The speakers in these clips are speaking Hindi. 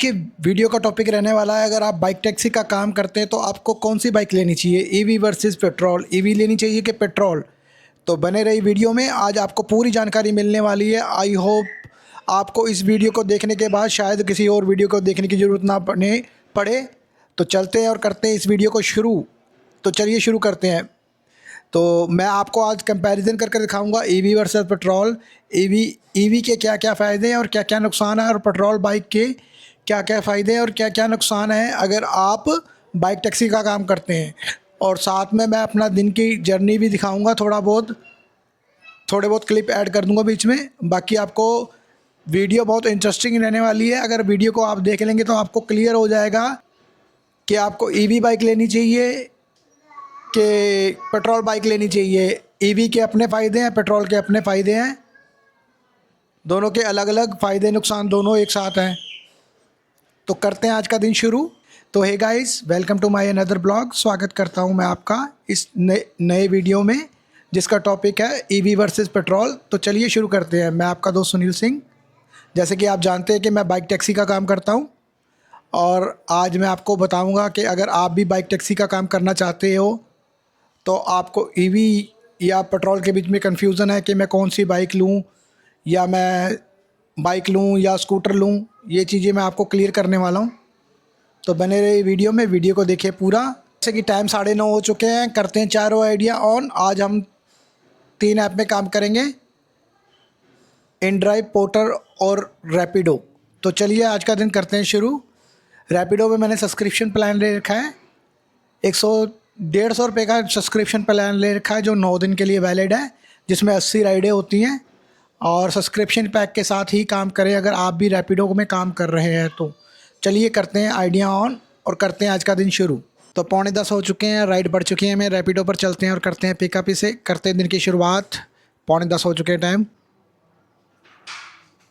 के वीडियो का टॉपिक रहने वाला है, अगर आप बाइक टैक्सी का काम करते हैं तो आपको कौन सी बाइक लेनी चाहिए, ईवी वर्सेस पेट्रोल, ईवी लेनी चाहिए कि पेट्रोल। तो बने रही वीडियो में, आज आपको पूरी जानकारी मिलने वाली है। आई होप आपको इस वीडियो को देखने के बाद शायद किसी और वीडियो को देखने की ज़रूरत ना पड़े। तो चलते हैं और करते हैं इस वीडियो को शुरू। तो चलिए शुरू करते हैं। तो मैं आपको आज कंपैरिजन करके दिखाऊंगा ईवी वर्सेस पेट्रोल। ईवी के क्या क्या फ़ायदे हैं और क्या क्या नुकसान है, और पेट्रोल बाइक के क्या क्या फ़ायदे हैं और क्या क्या नुकसान है अगर आप बाइक टैक्सी का काम करते हैं। और साथ में मैं अपना दिन की जर्नी भी दिखाऊंगा, थोड़े बहुत क्लिप ऐड कर दूंगा बीच में। बाकी आपको वीडियो बहुत इंटरेस्टिंग रहने वाली है। अगर वीडियो को आप देख लेंगे तो आपको क्लियर हो जाएगा कि आपको ईवी बाइक लेनी चाहिए कि पेट्रोल बाइक लेनी चाहिए। ईवी के अपने फ़ायदे हैं, पेट्रोल के अपने फ़ायदे हैं, दोनों के अलग अलग फ़ायदे नुकसान दोनों एक साथ हैं। तो करते हैं आज का दिन शुरू। तो hey guys, welcome to my another blog. स्वागत करता हूं मैं आपका इस नए वीडियो में, जिसका टॉपिक है ईवी वर्सेस पेट्रोल। तो चलिए शुरू करते हैं। मैं आपका दोस्त सुनील सिंह। जैसे कि आप जानते हैं कि मैं बाइक टैक्सी का काम करता हूं, और आज मैं आपको बताऊंगा कि अगर आप भी बाइक टैक्सी का काम करना चाहते हो तो आपको ईवी या पेट्रोल के बीच में कन्फ्यूज़न है कि मैं कौन सी बाइक लूँ, या मैं बाइक लूँ या स्कूटर लूँ। ये चीज़ें मैं आपको क्लियर करने वाला हूँ। तो बने रहे वीडियो में, वीडियो को देखिए पूरा। जैसे कि टाइम 9:30 हो चुके हैं, करते हैं चारों आइडिया ऑन। आज हम 3 ऐप में काम करेंगे, इनड्राइव, पोर्टर और रैपिडो। तो चलिए आज का दिन करते हैं शुरू। रैपिडो में मैंने सब्सक्रिप्शन प्लान ले रखा है, 150 रुपये का सब्सक्रिप्शन प्लान ले रखा है, जो 9 दिन के लिए वैलिड है, जिसमें 80 राइडें होती हैं। और सब्सक्रिप्शन पैक के साथ ही काम करें अगर आप भी रैपिडो में काम कर रहे हैं तो। चलिए करते हैं आइडिया ऑन और करते हैं आज का दिन शुरू। तो 9:45 हो चुके हैं, राइड बढ़ चुकी है, मैं रैपिडो पर चलते हैं और करते हैं पिकअप से। करते हैं दिन की शुरुआत। 9:45 हो चुके हैं टाइम।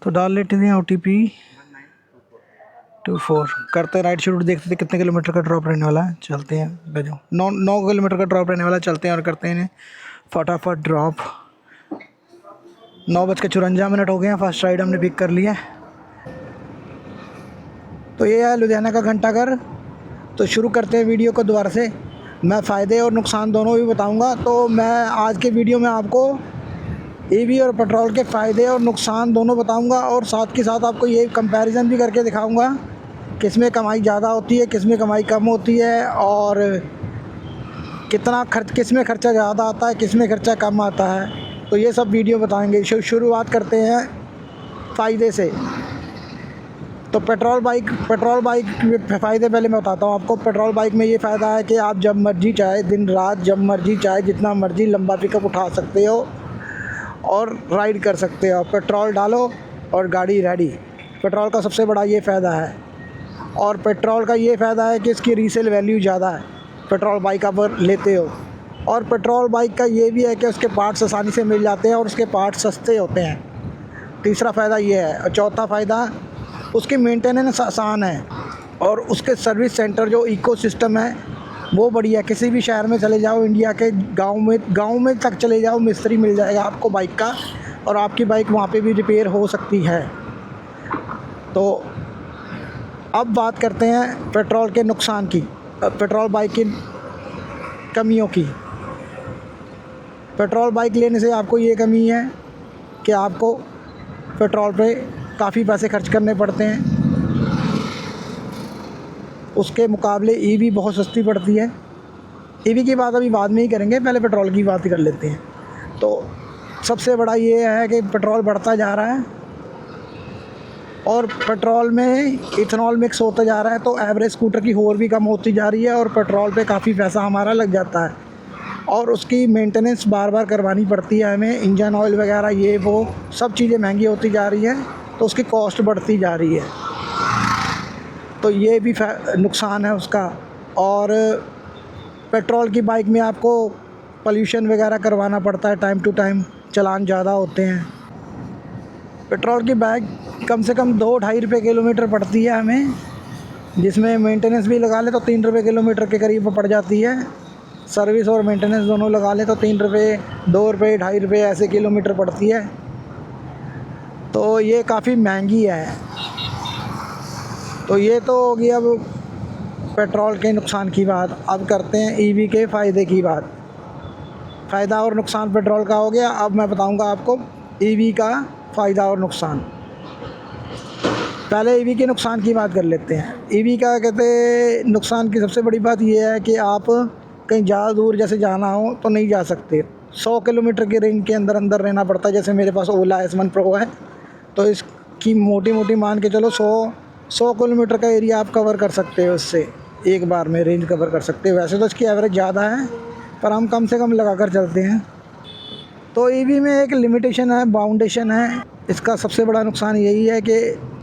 तो डाल लेते हैं OTP 24। करते हैं राइड शुरू। देखते थे कितने किलोमीटर का ड्रॉप रहने वाला है। चलते हैं, भेजो 9 किलोमीटर का ड्रॉप रहने वाला है। चलते हैं और करते हैं फटाफट ड्रॉप। 9:54 हो गए हैं। फर्स्ट राइड हमने पिक कर लिया। तो ये है लुधियाना का घंटाघर। तो शुरू करते हैं वीडियो को दोबारा से। मैं फ़ायदे और नुकसान दोनों भी बताऊंगा। तो मैं आज के वीडियो में आपको ईवी और पेट्रोल के फ़ायदे और नुकसान दोनों बताऊंगा, और साथ के साथ आपको ये कंपैरिजन भी करके दिखाऊंगा किस में कमाई ज़्यादा होती है, किस में कमाई कम होती है, और किस में खर्चा ज़्यादा आता है, किस में खर्चा कम आता है। तो ये सब वीडियो बताएंगे। शुरुआत करते हैं फ़ायदे से। तो पेट्रोल बाइक के फ़ायदे पहले मैं बताता हूँ आपको। पेट्रोल बाइक में ये फ़ायदा है कि आप जब मर्ज़ी चाहे, दिन रात जब मर्ज़ी चाहे, जितना मर्ज़ी लंबा पिकअप उठा सकते हो और राइड कर सकते हो। पेट्रोल डालो और गाड़ी रेडी। पेट्रोल का सबसे बड़ा ये फ़ायदा है। और पेट्रोल का ये फ़ायदा है कि इसकी रीसेल वैल्यू ज़्यादा है, पेट्रोल बाइक आप लेते हो। और पेट्रोल बाइक का ये भी है कि उसके पार्ट्स आसानी से मिल जाते हैं और उसके पार्ट्स सस्ते होते हैं। तीसरा फ़ायदा ये है। और चौथा फ़ायदा, उसकी मेंटेनेंस आसान है, और उसके सर्विस सेंटर जो इकोसिस्टम है वो बढ़िया। किसी भी शहर में चले जाओ, इंडिया के गांव में तक चले जाओ, मिस्त्री मिल जाएगा आपको बाइक का, और आपकी बाइक वहाँ पे भी रिपेयर हो सकती है। तो अब बात करते हैं पेट्रोल के नुकसान की, पेट्रोल बाइक की कमियों की। पेट्रोल बाइक लेने से आपको ये कमी है कि आपको पेट्रोल पे काफ़ी पैसे खर्च करने पड़ते हैं। उसके मुकाबले ईवी बहुत सस्ती पड़ती है। ईवी की बात अभी बाद में ही करेंगे, पहले पेट्रोल की बात ही कर लेते हैं। तो सबसे बड़ा ये है कि पेट्रोल बढ़ता जा रहा है और पेट्रोल में इथेनॉल मिक्स होता जा रहा है, तो एवरेज स्कूटर की और भी कम होती जा रही है, और पेट्रोल पे काफ़ी पैसा हमारा लग जाता है, और उसकी मेंटेनेंस बार बार करवानी पड़ती है हमें। इंजन ऑयल वगैरह ये वो सब चीज़ें महंगी होती जा रही हैं, तो उसकी कॉस्ट बढ़ती जा रही है। तो ये भी नुकसान है उसका। और पेट्रोल की बाइक में आपको पोल्यूशन वगैरह करवाना पड़ता है, टाइम टू टाइम चालान ज़्यादा होते हैं। पेट्रोल की बाइक कम से कम 2-2.5 रुपये किलोमीटर पड़ती है हमें, जिसमें मेंटेनेंस भी लगा ले तो 3 रुपये किलोमीटर के करीब पड़ जाती है। सर्विस और मेंटेनेंस दोनों लगा ले तो 3 रुपये, 2 रुपये, 2.5 रुपये ऐसे किलोमीटर पड़ती है। तो ये काफ़ी महंगी है। तो ये तो होगी अब पेट्रोल के नुकसान की बात। अब करते हैं ईवी के फ़ायदे की बात। फ़ायदा और नुकसान पेट्रोल का हो गया, अब मैं बताऊंगा आपको ईवी का फ़ायदा और नुकसान। पहले ईवी के नुकसान की बात कर लेते हैं। ईवी का कहते नुकसान की सबसे बड़ी बात यह है कि आप कहीं ज़्यादा दूर जैसे जाना हो तो नहीं जा सकते। 100 किलोमीटर की रेंज के अंदर अंदर रहना पड़ता है। जैसे मेरे पास ओला S1 Pro है, तो इसकी मोटी मोटी मान के चलो 100 किलोमीटर का एरिया आप कवर कर सकते हो, उससे एक बार में रेंज कवर कर सकते हो। वैसे तो इसकी एवरेज ज़्यादा है, पर हम कम से कम लगा कर चलते हैं। तो ईवी में एक लिमिटेशन है, बाउंडेशन है। इसका सबसे बड़ा नुकसान यही है कि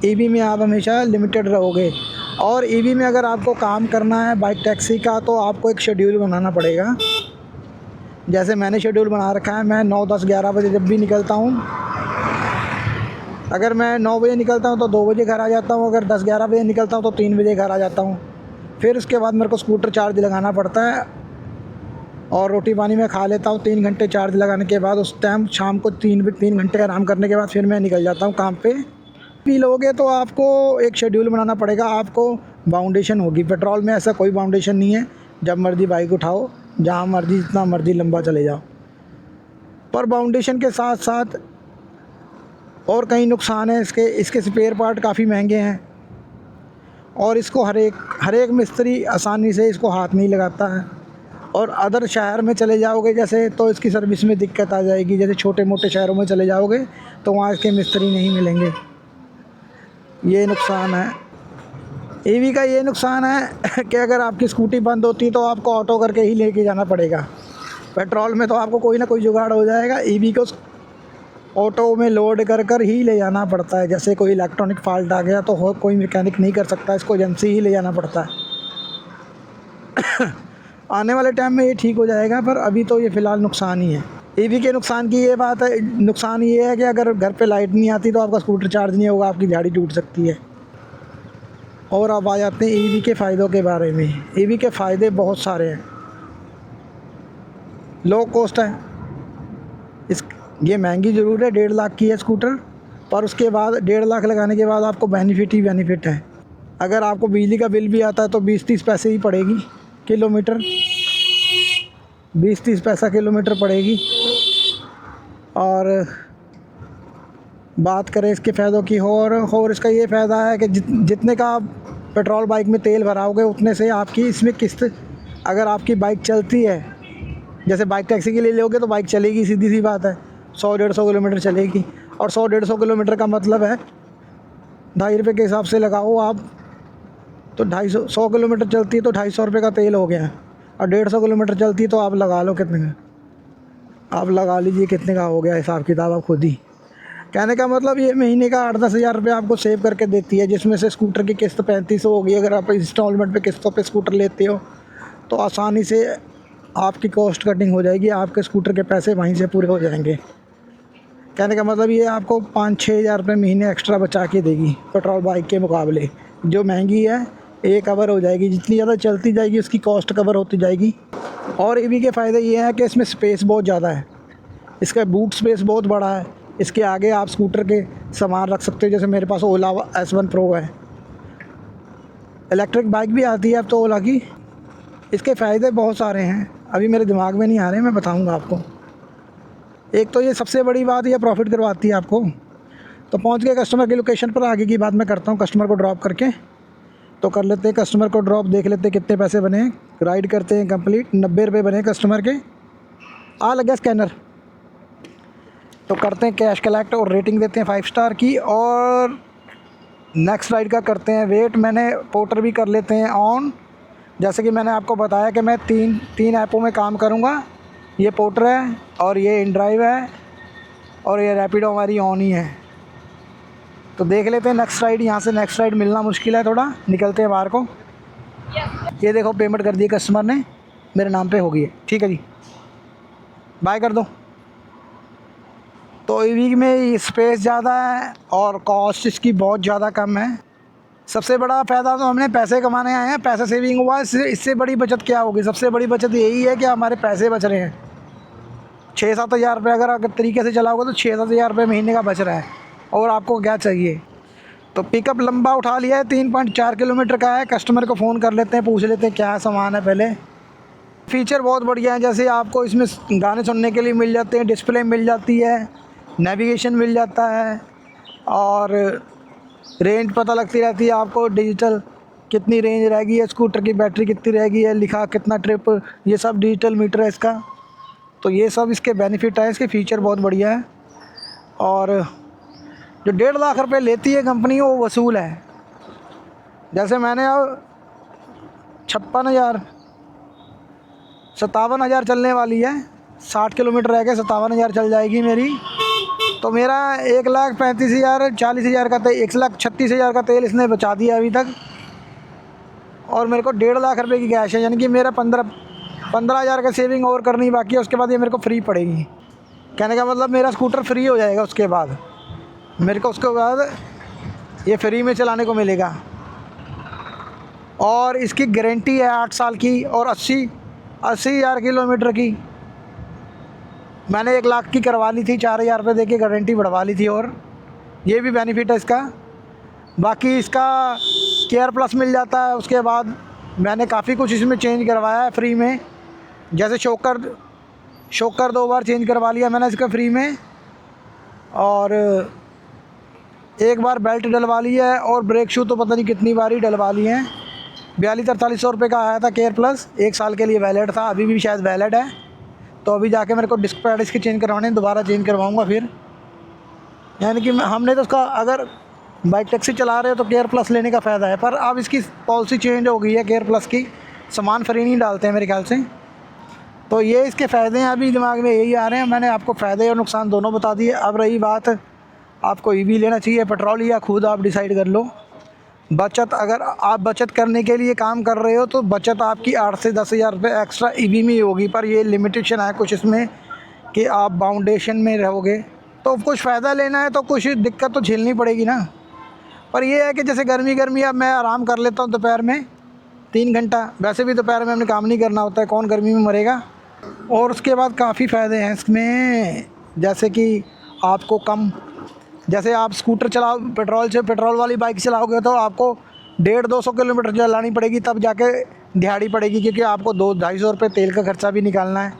ईवी में आप हमेशा लिमिटेड रहोगे। और ईवी में अगर आपको काम करना है बाइक टैक्सी का, तो आपको एक शेड्यूल बनाना पड़ेगा। जैसे मैंने शेड्यूल बना रखा है, मैं 9, 10, 11 बजे जब भी निकलता हूँ, अगर मैं 9 बजे निकलता हूँ तो 2 बजे घर आ जाता हूँ। अगर 10, 11 बजे निकलता हूँ तो 3 बजे घर आ जाता हूँ। फिर उसके बाद मेरे को स्कूटर चार्ज लगाना पड़ता है और रोटी पानी मैं खा लेता हूँ। 3 घंटे चार्ज लगाने के बाद उस टाइम शाम को 3 घंटे आराम करने के बाद फिर मैं निकल जाता हूँ काम पे। पी लोगे तो आपको एक शेड्यूल बनाना पड़ेगा, आपको बाउंडेशन होगी। पेट्रोल में ऐसा कोई बाउंडेशन नहीं है, जब मर्ज़ी बाइक उठाओ, जहाँ मर्ज़ी जितना मर्ज़ी लंबा चले जाओ। पर बाउंडेशन के साथ साथ और कई नुकसान हैं इसके स्पेयर पार्ट काफ़ी महंगे हैं और इसको हर एक मिस्त्री आसानी से इसको हाथ नहीं लगाता है। और अदर शहर में चले जाओगे जैसे, तो इसकी सर्विस में दिक्कत आ जाएगी। जैसे छोटे मोटे शहरों में चले जाओगे तो वहाँ इसके मिस्त्री नहीं मिलेंगे। ये नुकसान है। ईवी का ये नुकसान है कि अगर आपकी स्कूटी बंद होती है तो आपको ऑटो करके ही लेके जाना पड़ेगा। पेट्रोल में तो आपको कोई ना कोई जुगाड़ हो जाएगा, ईवी को ऑटो में लोड कर कर ही ले जाना पड़ता है। जैसे कोई इलेक्ट्रॉनिक फॉल्ट आ गया तो कोई मैकेनिक नहीं कर सकता, इसको एजेंसी ही ले जाना पड़ता है। आने वाले टाइम में ये ठीक हो जाएगा, पर अभी तो ये फ़िलहाल नुकसान ही है। ईवी के नुकसान की ये बात है, नुकसान ये है कि अगर घर पे लाइट नहीं आती तो आपका स्कूटर चार्ज नहीं होगा, आपकी गाड़ी टूट सकती है। और अब आ जाते हैं ईवी के फ़ायदों के बारे में। ईवी के फ़ायदे बहुत सारे हैं। लो कॉस्ट है, ये महंगी ज़रूर है, 1.5 लाख की है स्कूटर, पर उसके बाद 1.5 लाख लगाने के बाद आपको बेनिफिट ही बेनिफिट है। अगर आपको बिजली का बिल भी आता है तो 20-30 पैसे ही पड़ेगी किलोमीटर, 20-30 पैसा किलोमीटर पड़ेगी। और बात करें इसके फ़ायदों की, और इसका ये फ़ायदा है कि जितने का आप पेट्रोल बाइक में तेल भराओगे उतने से आपकी इसमें किस्त, अगर आपकी बाइक चलती है, जैसे बाइक टैक्सी के लिए लोगे तो बाइक चलेगी, सीधी सी बात है, 100-150 किलोमीटर चलेगी। और 100-150 किलोमीटर का मतलब है 2.5 रुपये के हिसाब से लगाओ आप, तो 100 किलोमीटर चलती है तो 250 रुपये का तेल हो गया। और 150 किलोमीटर चलती है तो आप लगा लो कितने का, आप लगा लीजिए कितने का हो गया, हिसाब किताब आप खुद ही। कहने का मतलब ये महीने का 8-10 हज़ार रुपये आपको सेव करके देती है, जिसमें से स्कूटर की किस्त 3500 होगी। अगर आप इंस्टॉलमेंट पे किस्तों पे स्कूटर लेते हो तो आसानी से आपकी कॉस्ट कटिंग हो जाएगी, आपके स्कूटर के पैसे वहीं से पूरे हो जाएंगे। कहने का मतलब ये आपको 5-6 हज़ार रुपये महीने एक्स्ट्रा बचा के देगी पेट्रोल बाइक के मुकाबले। जो महंगी है ये कवर हो जाएगी, जितनी ज़्यादा चलती जाएगी उसकी कॉस्ट कवर होती जाएगी। और ईवी के फ़ायदे ये हैं कि इसमें स्पेस बहुत ज़्यादा है, इसका बूट स्पेस बहुत बड़ा है। इसके आगे आप स्कूटर के सामान रख सकते हो, जैसे मेरे पास ओला S1 Pro है। इलेक्ट्रिक बाइक भी आती है अब तो ओला की। इसके फ़ायदे बहुत सारे हैं, अभी मेरे दिमाग में नहीं आ रहे, मैं बताऊंगा आपको। एक तो ये सबसे बड़ी बात, ये प्रॉफिट करवाती है आपको। तो पहुंच गए कस्टमर की लोकेशन पर, आगे की बात मैं करता हूँ कस्टमर को ड्रॉप करके। तो कर लेते हैं कस्टमर को ड्रॉप, देख लेते हैं कितने पैसे बने। राइड करते हैं कंप्लीट, 90 रुपये बने कस्टमर के। आ लग गया स्कैनर, तो करते हैं कैश कलेक्ट और रेटिंग देते हैं 5 स्टार की। और नेक्स्ट राइड का करते हैं वेट। मैंने पोर्टर भी कर लेते हैं ऑन। जैसे कि मैंने आपको बताया कि मैं तीन ऐपों में काम करूँगा। ये पोर्टर है और ये InDrive है और ये रैपिडो हमारी ऑन ही है। तो देख लेते हैं नेक्स्ट राइड। यहाँ से नेक्स्ट राइड मिलना मुश्किल है थोड़ा, निकलते हैं बाहर को। ये देखो पेमेंट कर दी कस्टमर ने, मेरे नाम पे हो गई है, ठीक है जी, बाय कर दो। तो ईवी में स्पेस ज़्यादा है और कॉस्ट इसकी बहुत ज़्यादा कम है। सबसे बड़ा फ़ायदा तो हमने पैसे कमाने आए हैं, पैसा सेविंग हुआ है। इससे बड़ी बचत क्या होगी? सबसे बड़ी बचत यही है कि हमारे पैसे बच रहे हैं। 6-7 हज़ार रुपये अगर तरीके से चलाओगे तो 6-7 हज़ार रुपये महीने का बच रहा है, और आपको क्या चाहिए। तो पिकअप लंबा उठा लिया है, 3.4 किलोमीटर का है। कस्टमर को फ़ोन कर लेते हैं, पूछ लेते हैं क्या सामान है पहले। फ़ीचर बहुत बढ़िया है, जैसे आपको इसमें गाने सुनने के लिए मिल जाते हैं, डिस्प्ले मिल जाती है, नेविगेशन मिल जाता है और रेंज पता लगती रहती है आपको, डिजिटल कितनी रेंज रहेगी है, स्कूटर की बैटरी कितनी रहेगी है, लिखा कितना ट्रिप, ये सब डिजिटल मीटर है इसका। तो ये सब इसके बेनिफिट है, इसके फ़ीचर बहुत बढ़िया है। और जो 1.5 लाख रुपए लेती है कंपनी वो वसूल है। जैसे मैंने अब 57,000 चलने वाली है, 60 किलोमीटर रह गए, 57,000 चल जाएगी मेरी। तो मेरा 1,35,000 40,000 का तेल, 1,36,000 का तेल इसने बचा दिया अभी तक। और मेरे को 1.5 लाख रुपए की कैश है, यानी कि मेरा 15,000 का सेविंग और करनी बाकी है। उसके बाद ये मेरे को फ्री पड़ेगी। कहने का मतलब मेरा स्कूटर फ्री हो जाएगा, उसके बाद मेरे को उसके बाद ये फ्री में चलाने को मिलेगा। और इसकी गारंटी है 8 साल की और 80,000 किलोमीटर की। मैंने 1 लाख की करवा ली थी, 4,000 रुपये दे के गारंटी बढ़वा ली थी। और ये भी बेनिफिट है इसका। बाकी इसका केयर प्लस मिल जाता है। उसके बाद मैंने काफ़ी कुछ इसमें चेंज करवाया है फ्री में। जैसे शॉकर 2 बार चेंज करवा लिया मैंने इसका फ्री में, और 1 बार बेल्ट डलवा ली है, और ब्रेक शू तो पता नहीं कितनी बार ही डलवा लिए हैं। 42-43 रुपये का आया था केयर प्लस, 1 साल के लिए वैलिड था, अभी भी शायद वैलिड है। तो अभी जाके मेरे को डिस्क पैड इसके चेंज करवाने, दोबारा चेंज करवाऊँगा फिर। यानी कि हमने तो उसका, अगर बाइक टैक्सी चला रहे हो तो केयर प्लस लेने का फ़ायदा है। पर अब इसकी पॉलिसी चेंज हो गई है केयर प्लस की, सामान फ्री नहीं डालते हैं मेरे ख्याल से। तो ये इसके फ़ायदे हैं, अभी दिमाग में यही आ रहे हैं। मैंने आपको फ़ायदे और नुकसान दोनों बता दिए। अब रही बात आपको ईवी लेना चाहिए पेट्रोल, या खुद आप डिसाइड कर लो। बचत, अगर आप बचत करने के लिए काम कर रहे हो तो बचत आपकी 8 से 10,000 रुपये एक्स्ट्रा ईवी में ही होगी। पर ये लिमिटेशन है कुछ इसमें कि आप बाउंडेशन में रहोगे, तो कुछ फ़ायदा लेना है तो कुछ दिक्कत तो झेलनी पड़ेगी ना। पर ये है कि जैसे गर्मी अब मैं आराम कर लेता हूँ दोपहर में 3 घंटा, वैसे भी दोपहर में हमने काम नहीं करना होता है, कौन गर्मी में मरेगा। और उसके बाद काफ़ी फ़ायदे हैं इसमें, जैसे कि आपको कम, जैसे आप स्कूटर चलाओ, पेट्रोल वाली बाइक चलाओगे तो आपको 150-200 किलोमीटर चलानी पड़ेगी, तब जाके दिहाड़ी पड़ेगी, क्योंकि आपको 200-250 रुपये तेल का खर्चा भी निकालना है।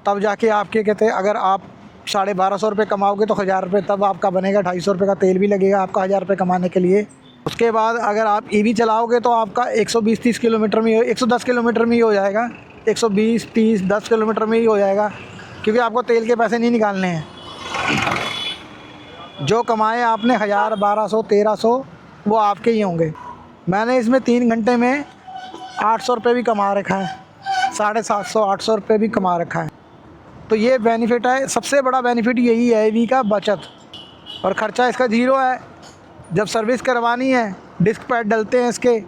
तब जाके आपके कहते हैं, अगर आप 1,250 रुपये कमाओगे तो 1,000 रुपये तब आपका बनेगा, 250 रुपये का तेल भी लगेगा आपका 1,000 रुपये कमाने के लिए। उसके बाद अगर आप ईवी चलाओगे तो आपका 120-30 किलोमीटर में, 110 किलोमीटर में ही हो जाएगा, 120-30 10 किलोमीटर में ही हो जाएगा, क्योंकि आपको तेल के पैसे नहीं निकालने हैं। जो कमाए आपने 1,000, 1,200, 1,300 वो आपके ही होंगे। मैंने इसमें 3 घंटे में 800 रुपये भी कमा रखा है, 750-800 रुपये भी कमा रखा है। तो ये बेनिफिट है, सबसे बड़ा बेनिफिट यही है ईवी का, बचत। और ख़र्चा इसका 0 है। जब सर्विस करवानी है, डिस्क पैड डलते हैं इसके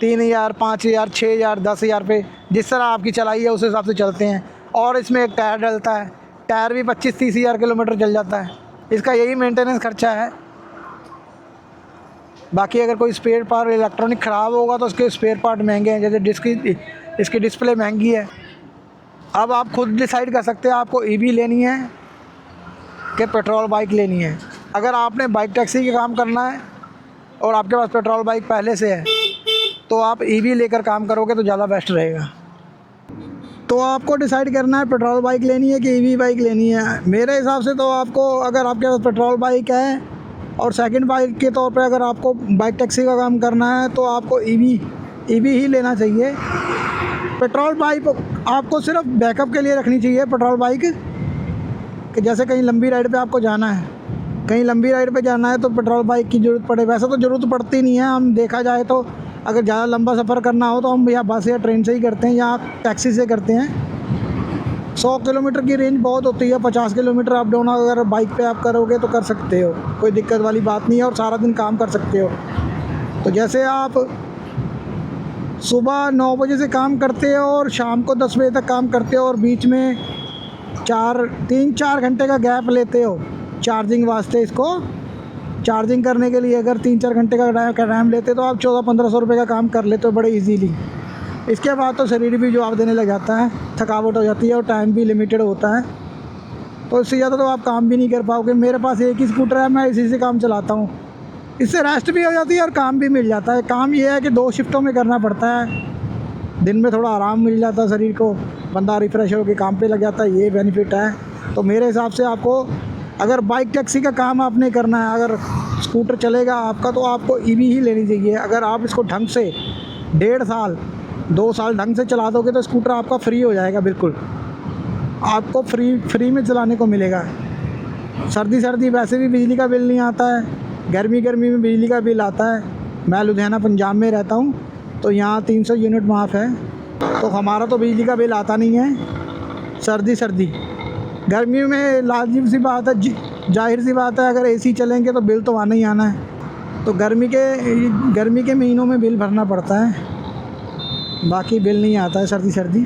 3,000, 5,000, 6,000, 10,000 रुपये, जिस तरह आपकी चलाई है उस हिसाब से चलते हैं। और इसमें एक टायर डलता है, टायर भी 25-30,000 किलोमीटर चल जाता है। इसका यही मेंटेनेंस खर्चा है। बाकी अगर कोई स्पेयर पार्ट इलेक्ट्रॉनिक ख़राब होगा तो उसके स्पेयर पार्ट महंगे हैं, जैसे इसकी डिस्प्ले महंगी है। अब आप खुद डिसाइड कर सकते हैं आपको ईवी लेनी है कि पेट्रोल बाइक लेनी है। अगर आपने बाइक टैक्सी का काम करना है और आपके पास पेट्रोल बाइक पहले से है तो आप ईवी लेकर काम करोगे तो ज़्यादा बेस्ट रहेगा। तो आपको डिसाइड करना है पेट्रोल बाइक लेनी है कि ईवी बाइक लेनी है। मेरे हिसाब से तो आपको, अगर आपके पास पेट्रोल बाइक है और सेकंड बाइक के तौर पे अगर आपको बाइक टैक्सी का काम करना है तो आपको ईवी ही लेना चाहिए। पेट्रोल बाइक आपको सिर्फ बैकअप के लिए रखनी चाहिए पेट्रोल बाइक, कि जैसे कहीं लंबी राइड पे आपको जाना है, कहीं लंबी राइड पे जाना है तो पेट्रोल बाइक की ज़रूरत पड़े। वैसे तो ज़रूरत पड़ती नहीं है, हम देखा जाए तो अगर ज़्यादा लंबा सफ़र करना हो तो हम या बस या ट्रेन से ही करते हैं या टैक्सी से करते हैं। 100 किलोमीटर की रेंज बहुत होती है, 50 किलोमीटर अप डाउन अगर बाइक पे आप करोगे तो कर सकते हो, कोई दिक्कत वाली बात नहीं है, और सारा दिन काम कर सकते हो। तो जैसे आप सुबह 9 बजे से काम करते हो और शाम को 10 बजे तक काम करते हो, और बीच में 3-4 घंटे का गैप लेते हो चार्जिंग वास्ते, इसको चार्जिंग करने के लिए अगर 3-4 घंटे का टाइम लेते तो आप 1400-1500 रुपये का काम कर लेते हो बड़े इजीली। इसके बाद तो शरीर भी जवाब देने लग जाता है, थकावट हो जाती है और टाइम भी लिमिटेड होता है, तो इससे ज़्यादा तो आप काम भी नहीं कर पाओगे। मेरे पास एक ही स्कूटर है, मैं इसी से काम चलाता हूँ। इससे रेस्ट भी हो जाती है और काम भी मिल जाता है। काम ये है कि 2 शिफ्टों में करना पड़ता है, दिन में थोड़ा आराम मिल जाता है शरीर को, बंदा रिफ़्रेश होकर काम पे लग जाता है, ये बेनिफिट है। तो मेरे हिसाब से आपको अगर बाइक टैक्सी का काम आपने करना है, अगर स्कूटर चलेगा आपका, तो आपको ईवी ही लेनी चाहिए। अगर आप इसको ढंग से 1.5 साल 2 साल ढंग से चला दोगे तो स्कूटर आपका फ्री हो जाएगा, बिल्कुल आपको फ्री में चलाने को मिलेगा। सर्दी वैसे भी बिजली का बिल नहीं आता है, गर्मी में बिजली का बिल आता है। मैं लुधियाना पंजाब में रहता हूँ, तो यहाँ 300 यूनिट माफ़ है, तो हमारा तो बिजली का बिल आता नहीं है। सर्दी गर्मी में लाजिम सी बात है, जाहिर सी बात है, अगर एसी चलेंगे तो बिल तो आना ही आना है। तो गर्मी के महीनों में बिल भरना पड़ता है, बाकी बिल नहीं आता है सर्दी।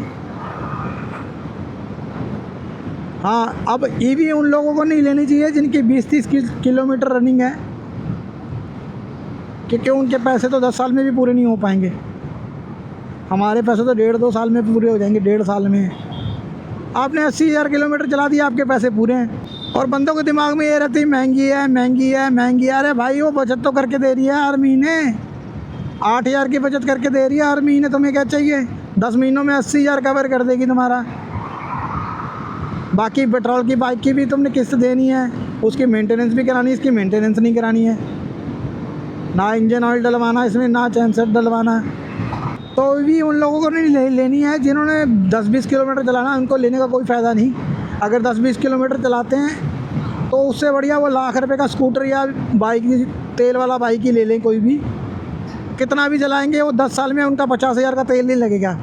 हाँ, अब ईवी उन लोगों को नहीं लेनी चाहिए जिनकी 20-30 किलोमीटर रनिंग है, क्योंकि उनके पैसे तो 10 साल में भी पूरे नहीं हो पाएंगे। हमारे पैसे तो 1.5-2 साल में पूरे हो जाएंगे। 1.5 साल में आपने 80,000 किलोमीटर चला दिया, आपके पैसे पूरे हैं। और बंदों के दिमाग में ये रहती है महंगी है। अरे भाई, वो बचत तो करके दे रही है हर महीने, 8,000 की बचत करके दे रही है हर महीने। तुम्हें क्या चाहिए? 10 महीनों में 80,000 कवर कर देगी तुम्हारा। बाकी पेट्रोल की बाइक की भी तुमने किस्त देनी है, उसकी मेंटेनेंस भी करानी है, इसकी मेंटेनेंस नहीं करानी है, ना इंजन ऑयल डलवाना इसमें, ना चैन सेट डलवाना। तो भी उन लोगों को नहीं लेनी है जिन्होंने 10-20 किलोमीटर चलाना, उनको लेने का कोई फ़ायदा नहीं। अगर 10-20 किलोमीटर चलाते हैं तो उससे बढ़िया वो लाख रुपए का स्कूटर या बाइक, तेल वाला बाइक ही ले लें। कोई भी कितना भी चलाएंगे, वो 10 साल में उनका 50,000 का तेल नहीं लगेगा,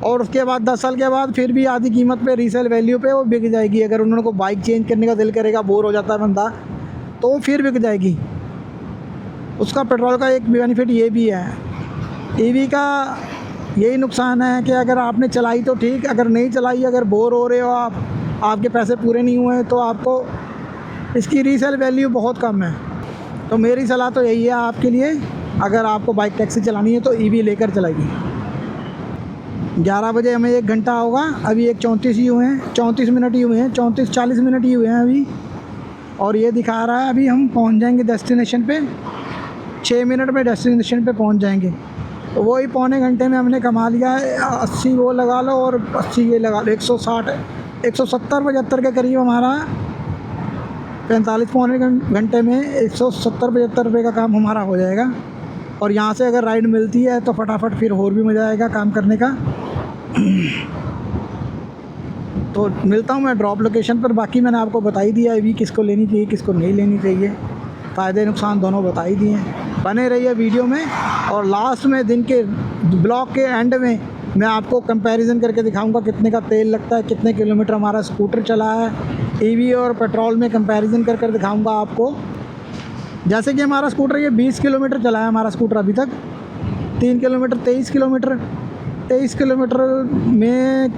और उसके बाद 10 साल के बाद फिर भी आधी कीमत पे, रीसेल वैल्यू पे वो बिक जाएगी। अगर उन्होंने को बाइक चेंज करने का दिल करेगा, बोर हो जाता है बंदा, तो वो फिर बिक जाएगी। उसका पेट्रोल का एक बेनिफिट ये भी है। ईवी का यही नुकसान है कि अगर आपने चलाई तो ठीक, अगर नहीं चलाई, अगर बोर हो रहे हो आप, आपके पैसे पूरे नहीं हुए, तो आपको इसकी रीसेल वैल्यू बहुत कम है। तो मेरी सलाह तो यही है आपके लिए, अगर आपको बाइक टैक्सी चलानी है तो ईवी लेकर चलाइए। 11 बजे हमें 1 घंटा होगा, अभी 1:34 ही हुए हैं, 34 मिनट ही हुए हैं, 40 मिनट ही हुए हैं अभी। और ये दिखा रहा है अभी हम पहुंच जाएंगे डेस्टिनेशन पे, 6 मिनट में डेस्टिनेशन पे पहुंच जाएंगे। तो वही पौने घंटे में हमने कमा लिया है। 80 वो लगा लो और 80 ये लगा लो, 160 170-75 के करीब हमारा 45 पौने घंटे में 170-75 रुपये का काम हमारा हो जाएगा। और यहाँ से अगर राइड मिलती है तो फटाफट फिर और भी मज़ा आएगा काम करने का। तो मिलता हूँ मैं ड्रॉप लोकेशन पर। बाकी मैंने आपको बता ही दिया है किसको लेनी चाहिए, किसको नहीं लेनी चाहिए, फ़ायदे नुकसान दोनों बता ही दिए हैं। बने रहिए वीडियो में, और लास्ट में दिन के ब्लॉग के एंड में मैं आपको कंपैरिजन करके दिखाऊंगा कितने का तेल लगता है, कितने किलोमीटर हमारा स्कूटर चला है। ईवी और पेट्रोल में कंपैरिजन कर कर दिखाऊंगा आपको। जैसे कि हमारा स्कूटर ये 20 किलोमीटर चला है हमारा स्कूटर अभी तक, 3 किलोमीटर 23 किलोमीटर में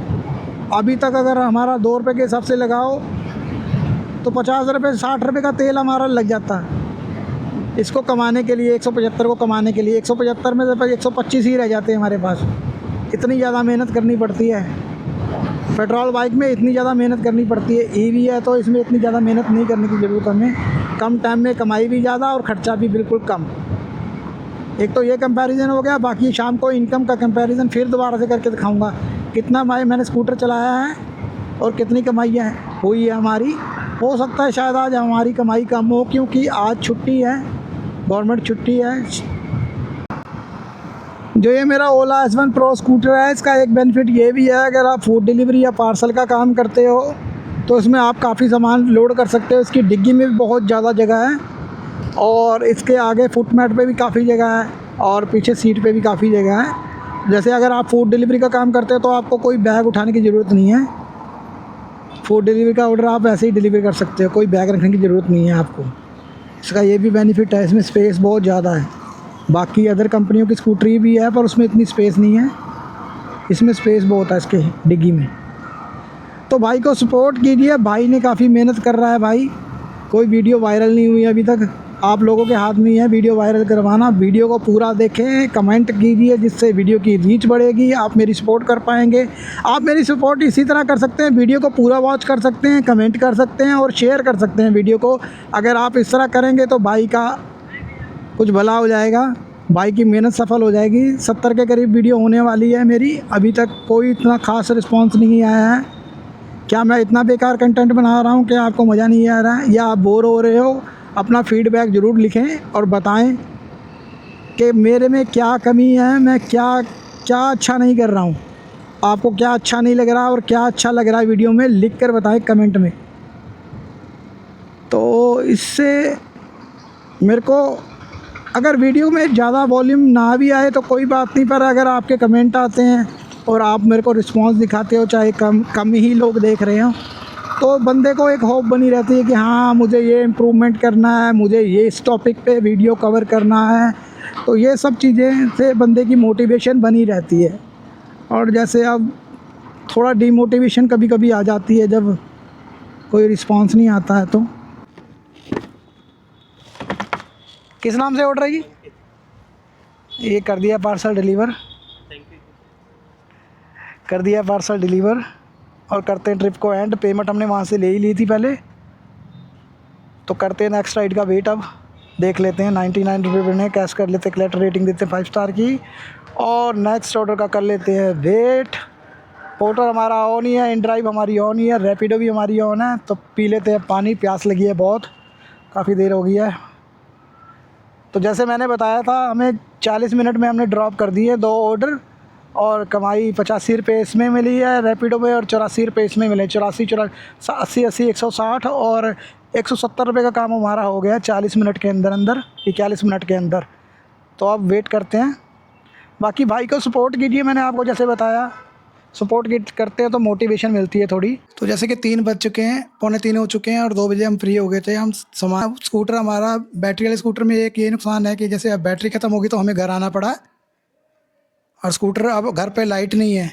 अभी तक अगर हमारा 2 रुपये के हिसाब से लगाओ तो 50 रुपये 60 रुपये का तेल हमारा लग जाता है। इसको कमाने के लिए 175 को कमाने के लिए 175 में से 125 ही रह जाते हैं हमारे पास। इतनी ज़्यादा मेहनत करनी पड़ती है। पेट्रोल बाइक में इतनी ज़्यादा मेहनत करनी पड़ती है, ईवी है तो इसमें इतनी ज़्यादा मेहनत नहीं करने की ज़रूरत हमें। कम टाइम में कमाई भी ज़्यादा और ख़र्चा भी बिल्कुल कम। एक तो ये कंपैरिजन हो गया। बाकी शाम को इनकम का कंपैरिजन फिर दोबारा से करके दिखाऊंगा, कितना मैंने स्कूटर चलाया है और कितनी कमाई हुई है हमारी। हो सकता है शायद आज हमारी कमाई कम हो, क्योंकि आज छुट्टी है, गवर्नमेंट छुट्टी है। जो ये मेरा ओला S1 Pro स्कूटर है, इसका एक बेनिफिट ये भी है, अगर आप फूड डिलीवरी या पार्सल का काम करते हो तो इसमें आप काफ़ी सामान लोड कर सकते हो। इसकी डिग्गी में भी बहुत ज़्यादा जगह है, और इसके आगे फुट मैट पे भी काफ़ी जगह है, और पीछे सीट पे भी काफ़ी जगह है। जैसे अगर आप फूड डिलीवरी का काम करते हो तो आपको कोई बैग उठाने की ज़रूरत नहीं है। फूड डिलीवरी का ऑर्डर आप ऐसे ही डिलीवर कर सकते हो, कोई बैग रखने की ज़रूरत नहीं है आपको। इसका ये भी बेनिफिट है, इसमें स्पेस बहुत ज़्यादा है। बाकी अदर कंपनियों की स्कूटरी भी है पर उसमें इतनी स्पेस नहीं है, इसमें स्पेस बहुत है इसके डिग्गी में। तो भाई को सपोर्ट कीजिए, भाई ने काफ़ी मेहनत कर रहा है। भाई कोई वीडियो वायरल नहीं हुई अभी तक, आप लोगों के हाथ में ही है वीडियो वायरल करवाना। वीडियो को पूरा देखें, कमेंट कीजिए, जिससे वीडियो की रीच बढ़ेगी, आप मेरी सपोर्ट कर पाएंगे। आप मेरी सपोर्ट इसी तरह कर सकते हैं, वीडियो को पूरा वॉच कर सकते हैं, कमेंट कर सकते हैं और शेयर कर सकते हैं वीडियो को। अगर आप इस तरह करेंगे तो भाई का कुछ भला हो जाएगा, बाइक की मेहनत सफल हो जाएगी। 70 के करीब वीडियो होने वाली है मेरी, अभी तक कोई इतना ख़ास रिस्पांस नहीं आया है। क्या मैं इतना बेकार कंटेंट बना रहा हूँ कि आपको मज़ा नहीं आ रहा है या आप बोर हो रहे हो? अपना फीडबैक ज़रूर लिखें और बताएं कि मेरे में क्या कमी है, मैं क्या क्या अच्छा नहीं कर रहा हूँ। आपको क्या अच्छा नहीं लग रहा और क्या अच्छा लग रहा है वीडियो में, लिख कर बताएं कमेंट में। तो इससे मेरे को अगर वीडियो में ज़्यादा वॉल्यूम ना भी आए तो कोई बात नहीं, पर अगर आपके कमेंट आते हैं और आप मेरे को रिस्पांस दिखाते हो, चाहे कम ही लोग देख रहे हो, तो बंदे को एक होप बनी रहती है कि हाँ मुझे ये इम्प्रूवमेंट करना है, मुझे ये इस टॉपिक पे वीडियो कवर करना है। तो ये सब चीज़ें से बंदे की मोटिवेशन बनी रहती है। और जैसे अब थोड़ा डीमोटिवेशन कभी कभी आ जाती है जब कोई रिस्पांस नहीं आता है। तो किस नाम से ऑर्डर है जी? ये कर दिया पार्सल डिलीवर, कर दिया पार्सल डिलीवर। और करते हैं ट्रिप को एंड। पेमेंट हमने वहाँ से ले ही ली थी पहले, तो करते हैं नेक्स्ट राइड का वेट। अब देख लेते हैं 99 रुपये बने, कैश कर लेते हैं, कलेक्टर रेटिंग देते हैं 5 स्टार की, और नेक्स्ट ऑर्डर का कर लेते हैं वेट। पोर्टर हमारा ऑन ही है, इन ड्राइव हमारी ऑन ही है, रैपिडो भी हमारी ऑन है। तो पी लेते हैं पानी, प्यास लगी है बहुत, काफ़ी देर हो गई है। तो जैसे मैंने बताया था, हमें 40 मिनट में हमने ड्रॉप कर दिए 2 ऑर्डर, और कमाई 85 रुपये इसमें मिली है रैपिडो में, और 84 रुपये इसमें मिले। 80 160 और 170 रुपये का काम हमारा हो गया 40 मिनट के अंदर अंदर, 41 मिनट के अंदर। तो अब वेट करते हैं। बाकी भाई को सपोर्ट कीजिए, मैंने आपको जैसे बताया, सपोर्ट करते हैं तो मोटिवेशन मिलती है थोड़ी। तो जैसे कि 3 बज चुके हैं, 2:45 हो चुके हैं, और 2 बजे हम फ्री हो गए थे। हम सामान स्कूटर, हमारा बैटरी वाले स्कूटर में एक ये नुकसान है कि जैसे अब बैटरी ख़त्म होगी तो हमें घर आना पड़ा, और स्कूटर अब घर पे लाइट नहीं है,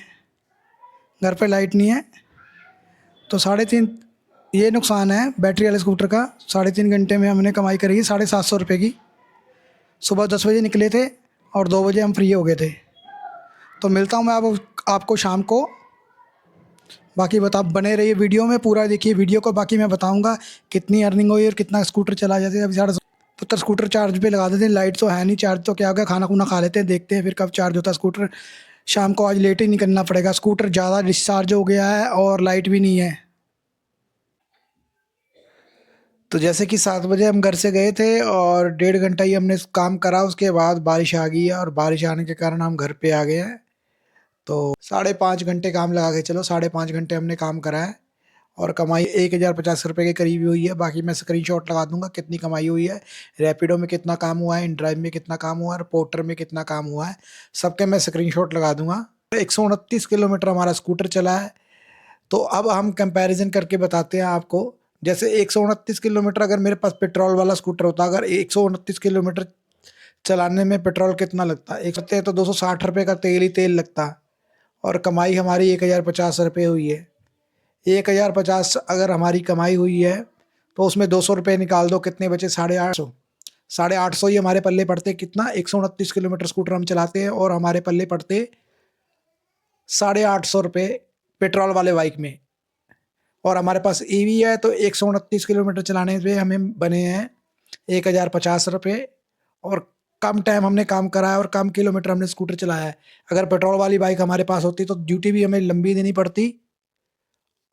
घर पे लाइट नहीं है। तो 3.5 ये नुकसान है बैटरी वाले स्कूटर का। 3.5 घंटे में हमने कमाई करी 750 रुपये की। सुबह 10 बजे निकले थे और 2 बजे हम फ्री हो गए थे। तो मिलता हूँ मैं आपको शाम को। बाकी बने रहिए वीडियो में, पूरा देखिए वीडियो को। बाकी मैं बताऊंगा कितनी अर्निंग हुई और कितना स्कूटर चला जाते हैं। अभी 70 स्कूटर चार्ज पे लगा देते हैं, लाइट तो है नहीं, चार्ज तो क्या होगा, खाना खुना खा लेते हैं, देखते हैं फिर कब चार्ज होता है स्कूटर। शाम को आज लेट ही नहीं करना पड़ेगा, स्कूटर ज़्यादा डिस्चार्ज हो गया है और लाइट भी नहीं है। तो जैसे कि 7 बजे हम घर से गए थे और 1.5 घंटा ही हमने काम करा, उसके बाद बारिश आ गई है, और बारिश आने के कारण हम घर पे आ गए हैं। तो 5.5 घंटे काम लगा के चलो, 5.5 घंटे हमने काम करा है, और कमाई 1050 रुपये के करीब हुई है। बाकी मैं स्क्रीनशॉट लगा दूंगा कितनी कमाई हुई है, रैपिडो में कितना काम हुआ है, इन ड्राइव में कितना काम हुआ है, और पोर्टर में कितना काम हुआ है, सबके मैं स्क्रीनशॉट लगा दूंगा। 129 किलोमीटर हमारा स्कूटर चला है। तो अब हम कंपैरिजन करके बताते हैं आपको। जैसे 129 किलोमीटर अगर मेरे पास पेट्रोल वाला स्कूटर होता, अगर 129 किलोमीटर चलाने में पेट्रोल कितना लगता, एक सकते हैं तो 260 रुपये का तेल ही तेल लगता, और कमाई हमारी 1050 रुपये हुई है। 1050 अगर हमारी कमाई हुई है तो उसमें 200 रुपये निकाल दो, कितने बचे, 850। 850 ही हमारे पल्ले पड़ते कितना, 129 किलोमीटर स्कूटर हम चलाते हैं और हमारे पल्ले पड़ते 850 रुपये पेट्रोल वाले बाइक में। और हमारे पास ईवी है तो 129 किलोमीटर चलाने पे हमें बने हैं 1050 रुपये, और कम टाइम हमने काम करा है और कम किलोमीटर हमने स्कूटर चलाया है। अगर पेट्रोल वाली बाइक हमारे पास होती तो ड्यूटी भी हमें लंबी देनी पड़ती,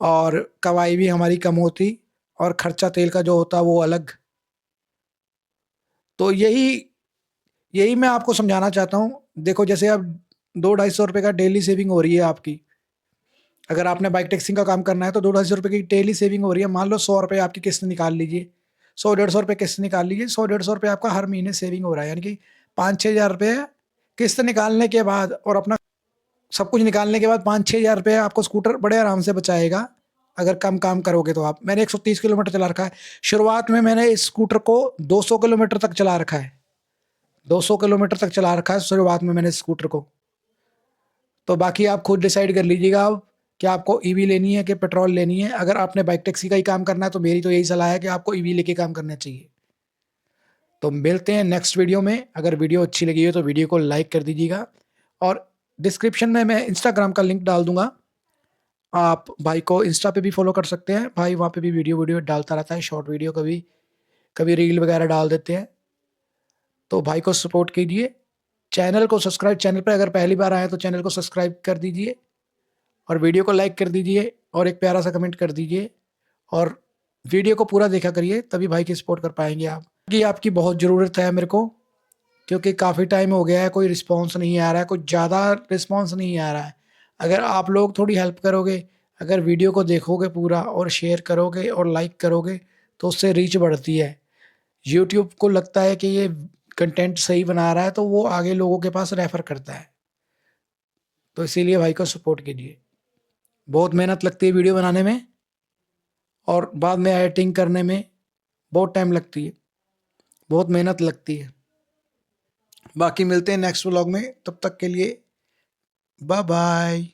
और कमाई भी हमारी कम होती, और खर्चा तेल का जो होता वो अलग। तो यही यही मैं आपको समझाना चाहता हूँ। देखो जैसे अब 200-250 रुपये का डेली सेविंग हो रही है आपकी। अगर आपने बाइक टैक्सी का काम करना है तो 200-250 रुपये की डेली सेविंग हो रही है। मान लो 100 रुपये आपकी किस्त निकाल लीजिए, 100-150 रुपये किस्त निकाल लीजिए, 100-150 रुपये आपका हर महीने सेविंग हो रहा है, यानी कि 5-6 हज़ार रुपये किस्त निकालने के बाद, और अपना सब कुछ निकालने के बाद 5-6 हज़ार रुपये आपको स्कूटर बड़े आराम से बचाएगा अगर कम काम करोगे तो आप। मैंने 130 किलोमीटर चला रखा है। शुरुआत में मैंने इस स्कूटर को 200 किलोमीटर तक चला रखा है, 200 किलोमीटर तक चला रखा है शुरुआत में मैंने इस स्कूटर को। तो बाकी आप खुद डिसाइड कर लीजिएगा अब कि आपको ईवी लेनी है कि पेट्रोल लेनी है। अगर आपने बाइक टैक्सी का ही काम करना है तो मेरी तो यही सलाह है कि आपको ईवी लेके काम करना चाहिए। तो मिलते हैं नेक्स्ट वीडियो में। अगर वीडियो अच्छी लगी हो तो वीडियो को लाइक कर दीजिएगा, और डिस्क्रिप्शन में मैं इंस्टाग्राम का लिंक डाल दूंगा, आप भाई को इंस्टा पे भी फॉलो कर सकते हैं। भाई वहाँ पे भी वीडियो डालता रहता है, शॉर्ट वीडियो, कभी कभी रील वगैरह डाल देते हैं। तो भाई को सपोर्ट कीजिए, चैनल को सब्सक्राइब, चैनल पर अगर पहली बार आए तो चैनल को सब्सक्राइब कर दीजिए और वीडियो को लाइक कर दीजिए और एक प्यारा सा कमेंट कर दीजिए और वीडियो को पूरा देखा करिए, तभी भाई की सपोर्ट कर पाएंगे आप। कि आपकी बहुत ज़रूरत है मेरे को, क्योंकि काफ़ी टाइम हो गया है, कोई रिस्पांस नहीं आ रहा है, कुछ ज़्यादा रिस्पांस नहीं आ रहा है। अगर आप लोग थोड़ी हेल्प करोगे, अगर वीडियो को देखोगे पूरा और शेयर करोगे और लाइक करोगे तो उससे रीच बढ़ती है। यूट्यूब को लगता है कि ये कंटेंट सही बना रहा है तो वो आगे लोगों के पास रेफ़र करता है। तो इसीलिए भाई को सपोर्ट कीजिए। बहुत मेहनत लगती है वीडियो बनाने में और बाद में एडिटिंग करने में बहुत टाइम लगती है, बहुत मेहनत लगती है। बाकी मिलते हैं नेक्स्ट व्लॉग में, तब तक के लिए बाय बाय।